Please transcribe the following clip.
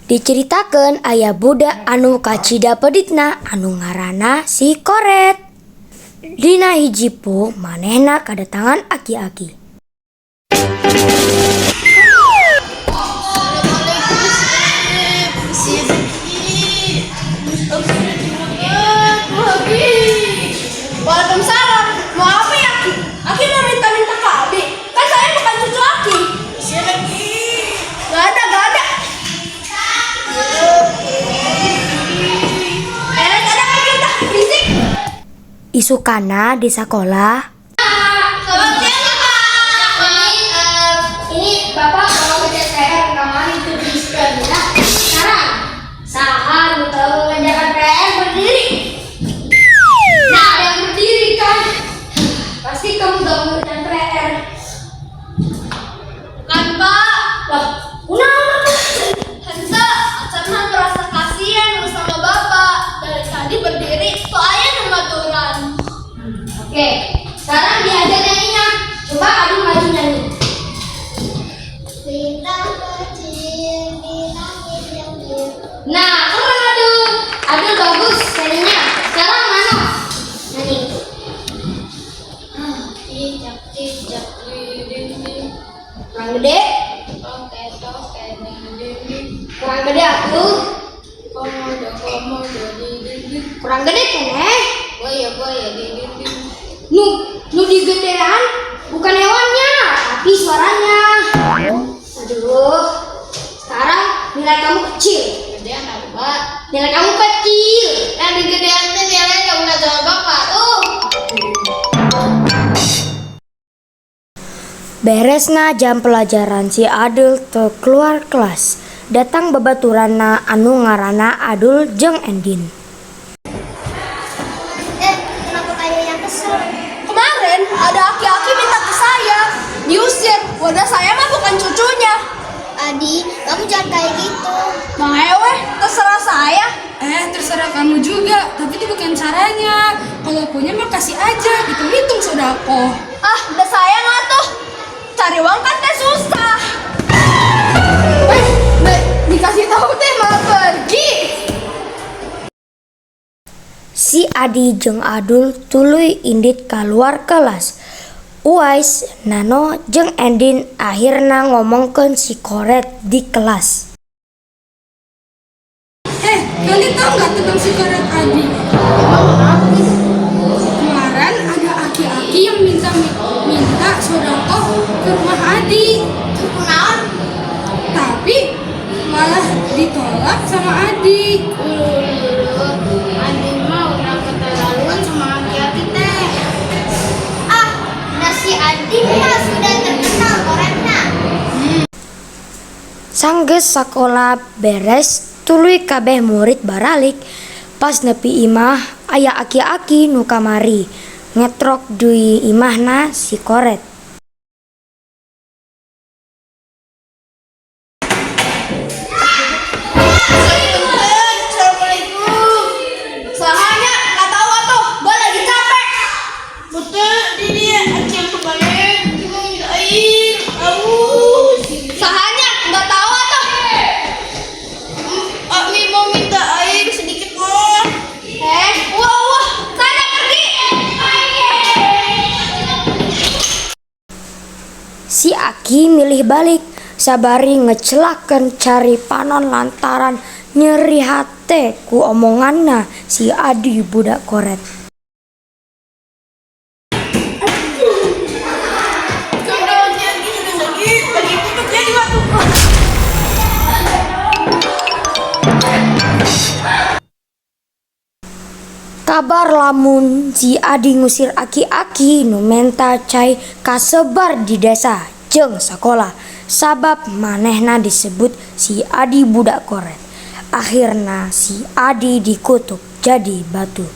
Diceritakan ayah budak anu kacida peditna anu ngaranna si Koret. Dina hiji po manehna kadatangan aki-aki. Waalaikumsalam. Mau apa ya, Aki? Aki mau minta-minta ke Abi. Kan saya bukan cucu Aki. Gak ada. Ada minta fisik. Isukana di sekolah. Selamat siang, Pak. Ini Bapak mau ngecek saya rekaman itu di sekolah. Sekarang, sahan kalau mengerjakan PR berdiri. Nah, ada yang berdiri kan? Pasti kamu gak mengerjakan PR. Kan, Pak? Wah, Hansa, Acan merasa kasihan sama Bapak. Dari tadi berdiri, soalnya nematuran. Oke, sekarang diajar nyanyinya. Coba Adu maju nyanyi. Bintang kecil di langit yang biru. Nah, keren Adu. Adu bagus nyanyinya. Sekarang Mano nyanyi. Cicak dinding. Kurang gede. Toket dinding. Kurang gede Adu. Komodo di dinding. Kurang gede keneh. Goya di dinding. Nu digedean bukan hewannya, tapi suaranya. Aduh. Sekarang nilai kamu kecil. Gedean apa, Pak? Nilai kamu kecil. Yang digedean itu nilainya udah sama Bapak tuh. Beresna jam pelajaran si Adul teu keluar kelas. Datang babaturanna anu ngaranna Adul jeung Endin. Kenapa kayak yang kesel? Kemarin ada aki-aki minta ke saya diusir. Wadah saya mah bukan cucunya. Adi, kamu jangan kayak gitu. Bang Ewe, terserah saya. Terserah kamu juga, tapi itu bukan caranya. Kalau punya mah kasih aja, hitung-hitung sodako. Udah saya nggak tuh. Cari uang kan teh susah. Dikasih tahu teh malah pergi. Si Adi jeung Adul tuluy indit keluar kelas. Uwais, Nano, jeung Endin akhirna ngomongkeun si Koret di kelas. Kalian tahu nggak tentang si Koret Adi? Kemarin ada aki-aki yang minta sodako ke rumah Adi. Tapi malah ditolak sama Adi. Adi mau udah keterlaluan sama aki-aki teh. Nasi Adi mah sudah terkenal koretna. Sanggeus sakola beres, tuluy kabeh murid baralik. Pas nepi imah, aya aki-aki nu kamari ngetrok deui imahna si Koret. Assalamualaikum. Sahanya nggak tahu atuh, gua lagi capek. Betul, ini aki yang kebalik. Mau minta air. Sahanya nggak tahu atuh. Ami mau minta air sedikit mah. Wah, sana pergi. Si Aki milih balik, sabari ngecelakeun cari panon lantaran nyeri hate ku omonganna si Adi budak Koret. Kabar lamun si Adi ngusir aki-aki nu menta cai kasebar di desa jeung sakola. Sabab manehna disebut si Adi budak Koret. Akhirna si Adi dikutuk jadi batu.